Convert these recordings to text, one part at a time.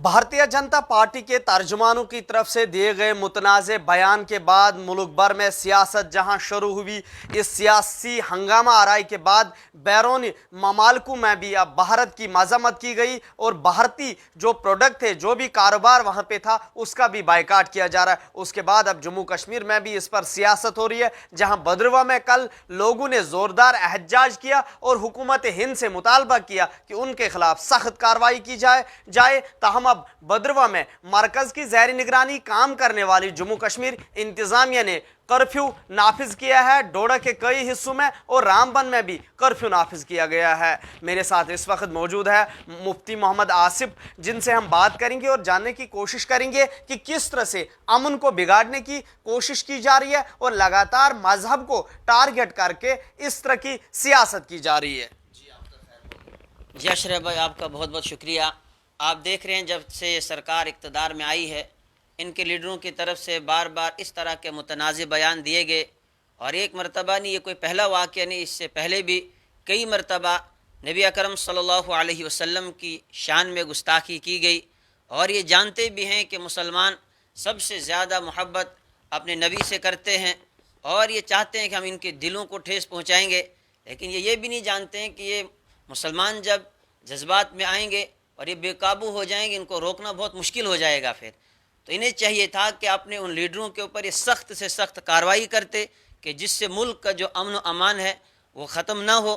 Bharatiya Janata party के तर्जुमानों की तरफ से दिए गए मुतनाज़े बयान के बाद मुल्क भर में सियासत जहां शुरू हुई, इस सियासी हंगामा आराई के बाद बैरूनी ममालिकों में भी अब भारत की मजम्मत की गई और भारतीय जो प्रोडक्ट थे, जो भी कारोबार वहां पे था, उसका भी बाइकाट किया जा रहा है। उसके बाद अब जम्मू कश्मीर में भी इस पर सियासत हो रही है, जहां भद्रवाह में कल लोगों ने जोरदार एहतजाज किया और हुकूमत हिंद से मुतालबा किया कि उनके खिलाफ सख्त कार्रवाई की जाए। ताहम अब भद्रवाह में मरकज की ज़ैरी निगरानी काम करने वाली जम्मू कश्मीर इंतजामिया ने कर्फ्यू नाफिज किया है। डोडा के कई हिस्सों में और रामबन में भी कर्फ्यू नाफिज किया गया है। मेरे साथ इस वक्त मौजूद है मुफ्ती मोहम्मद आसिफ, जिनसे हम बात करेंगे और जानने की कोशिश करेंगे कि किस तरह से अमन को बिगाड़ने की कोशिश की जा रही है और लगातार मजहब को टारगेट करके इस तरह की सियासत की जा रही है। जी अशरफ भाई, आपका बहुत बहुत शुक्रिया। आप देख रहे हैं, जब से सरकार इक़्तिदार में आई है, इनके लीडरों की तरफ से बार बार इस तरह के मुतनाज़े बयान दिए गए और एक मरतबा नहीं, ये कोई पहला वाक़या नहीं, इससे पहले भी कई मरतबा नबी अकरम सल्लल्लाहु अलैहि वसल्लम की शान में गुस्ताखी की गई। और ये जानते भी हैं कि मुसलमान सबसे ज़्यादा मोहब्बत अपने नबी से करते हैं और ये चाहते हैं कि हम इनके दिलों को ठेस पहुँचाएँगे, लेकिन ये भी नहीं जानते हैं कि ये मुसलमान जब जज्बात में आएंगे और ये बेकाबू हो जाएंगे, इनको रोकना बहुत मुश्किल हो जाएगा। फिर तो इन्हें चाहिए था कि अपने उन लीडरों के ऊपर ये सख्त से सख्त कार्रवाई करते कि जिससे मुल्क का जो अमन अमान है वो ख़त्म ना हो।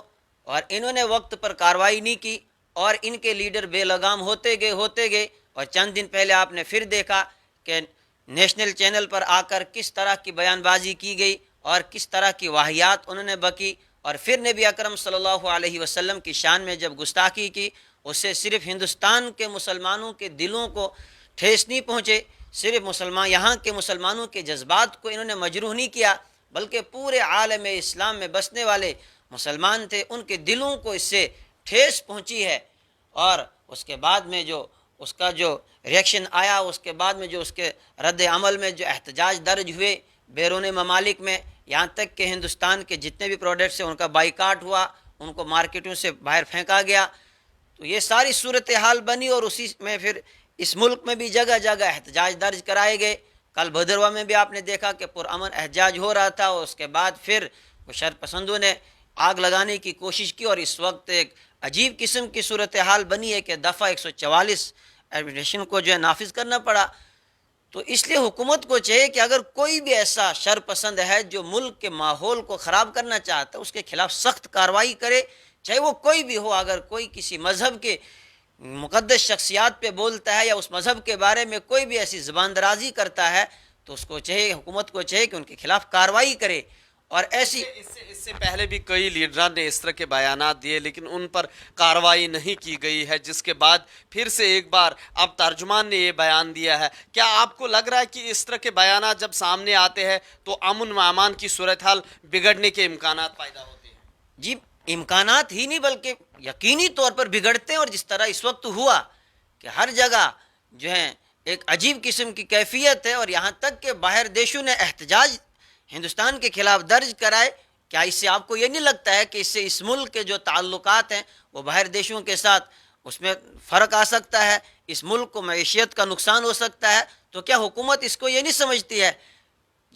और इन्होंने वक्त पर कार्रवाई नहीं की और इनके लीडर बेलगाम होते गए। और चंद दिन पहले आपने फिर देखा कि नेशनल चैनल पर आकर किस तरह की बयानबाजी की गई और किस तरह की वाहियात उन्होंने बकी। और फिर नबी अकरम सल्लल्लाहु अलैहि वसल्लम की शान में जब गुस्ताखी की, उससे सिर्फ हिंदुस्तान के मुसलमानों के दिलों को ठेस नहीं पहुँचे, सिर्फ यहाँ के मुसलमानों के जज्बात को इन्होंने मजरूह नहीं किया, बल्कि पूरे आलम इस्लाम में बसने वाले मुसलमान थे, उनके दिलों को इससे ठेस पहुँची है। और उसके बाद में जो उसका जो रिएक्शन आया, उसके बाद में जो उसके रद्द अमल में जो एहतजाज दर्ज हुए बैरून ममालिक में, यहाँ तक कि हिंदुस्तान के जितने भी प्रोडक्ट्स हैं उनका बाइकाट हुआ, उनको मार्केटों से बाहर फेंका गया। तो ये सारी सूरत हाल बनी और उसी में फिर इस मुल्क में भी जगह जगह एहतजाज दर्ज कराए गए। कल भद्रवाह में भी आपने देखा कि पुरअमन एहतजाज हो रहा था और उसके बाद फिर शरपसंदों ने आग लगाने की कोशिश की और इस वक्त एक अजीब किस्म की सूरत हाल बनी है कि दफ़ा 144 एडमिनिस्ट्रेशन को जो है नाफिज करना पड़ा। तो इसलिए हुकूमत को चाहिए कि अगर कोई भी ऐसा शरपसंद है जो मुल्क के माहौल को ख़राब करना चाहता है, उसके खिलाफ सख्त कार्रवाई करे, चाहे वो कोई भी हो। अगर कोई किसी मज़हब के मुक़द्दस शख्सियात पे बोलता है या उस मज़हब के बारे में कोई भी ऐसी ज़बान दराजी करता है, तो उसको चाहिए, हुकूमत को चाहिए कि उनके खिलाफ कार्रवाई करे। और ऐसी इससे पहले भी कई लीडरान ने इस तरह के बयानात दिए, लेकिन उन पर कार्रवाई नहीं की गई है, जिसके बाद फिर से एक बार अब तर्जुमान ने ये बयान दिया है। क्या आपको लग रहा है कि इस तरह के बयानात जब सामने आते हैं तो अमन व अमान की सूरत हाल बिगड़ने के इम्कानात पैदा होते हैं? जी, इम्कानात ही नहीं बल्कि यकीनी तौर पर बिगड़ते हैं। और जिस तरह इस वक्त हुआ कि हर जगह जो है एक अजीब किस्म की कैफियत है और यहाँ तक कि बाहर देशों ने एहतजाज हिंदुस्तान के खिलाफ दर्ज कराए, क्या इससे आपको ये नहीं लगता है कि इससे इस मुल्क के जो ताल्लुकात हैं वो बाहर देशों के साथ उसमें फ़र्क आ सकता है, इस मुल्क को मईशियत का नुकसान हो सकता है? तो क्या हुकूमत इसको ये नहीं समझती है?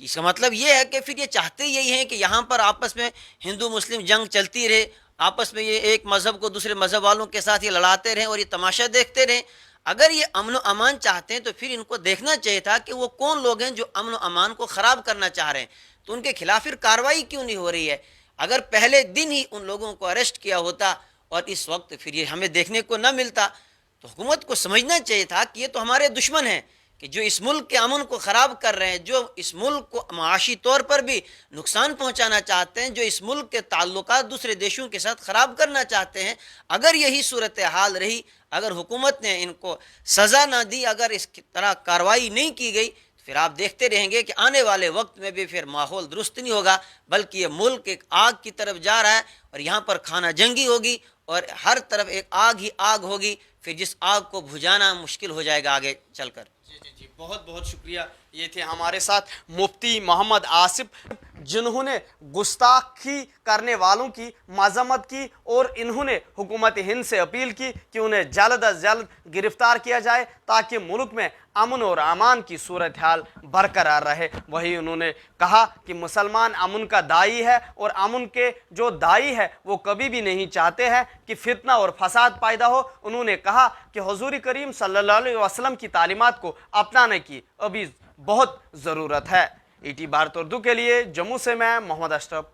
इसका मतलब ये है कि फिर ये चाहते यही हैं कि यहाँ पर आपस में हिंदू मुस्लिम जंग चलती रहे, आपस में ये एक मज़हब को दूसरे मज़हब वालों के साथ ये लड़ाते रहें और ये तमाशा देखते रहें। अगर ये अमन व अमान चाहते हैं तो फिर इनको देखना चाहिए था कि वो कौन लोग हैं जो अमन व अमान को ख़राब करना चाह रहे हैं, तो उनके खिलाफ फिर कार्रवाई क्यों नहीं हो रही है? अगर पहले दिन ही उन लोगों को अरेस्ट किया होता और इस वक्त फिर ये हमें देखने को न मिलता, तो हुकूमत को समझना चाहिए था कि ये तो हमारे दुश्मन हैं कि जो इस मुल्क के अमन को ख़राब कर रहे हैं, जो इस मुल्क को माशी तौर पर भी नुकसान पहुंचाना चाहते हैं, जो इस मुल्क के ताल्लुकात दूसरे देशों के साथ ख़राब करना चाहते हैं। अगर यही सूरत हाल रही, अगर हुकूमत ने इनको सज़ा ना दी, अगर इस तरह कार्रवाई नहीं की गई, तो फिर आप देखते रहेंगे कि आने वाले वक्त में भी फिर माहौल दुरुस्त नहीं होगा, बल्कि ये मुल्क एक आग की तरफ जा रहा है और यहाँ पर खाना जंगी होगी और हर तरफ एक आग ही आग होगी, फिर जिस आग को बुझाना मुश्किल हो जाएगा आगे चलकर। जी, बहुत बहुत शुक्रिया। ये थे हमारे साथ मुफ्ती मोहम्मद आसिफ। जिन्होंने गुस्ताखी करने वालों की मजम्मत की और इन्होंने हुकूमत हिंद से अपील की कि उन्हें जल्द अज जल्द गिरफ्तार किया जाए ताकि मुल्क में अमन और अमान की सूरत हाल बरकरार रहे। वहीं उन्होंने कहा कि मुसलमान अमन का दाई है और अमन के जो दाई है वो कभी भी नहीं चाहते हैं कि फितना और फसाद पैदा हो। उन्होंने कहा कि हुजूर करीम सल्लल्लाहु अलैहि वसल्लम की तालीमात को अपनाने की अभी बहुत ज़रूरत है। ET भारत उर्दू के लिए जम्मू से मैं मोहम्मद अशरफ।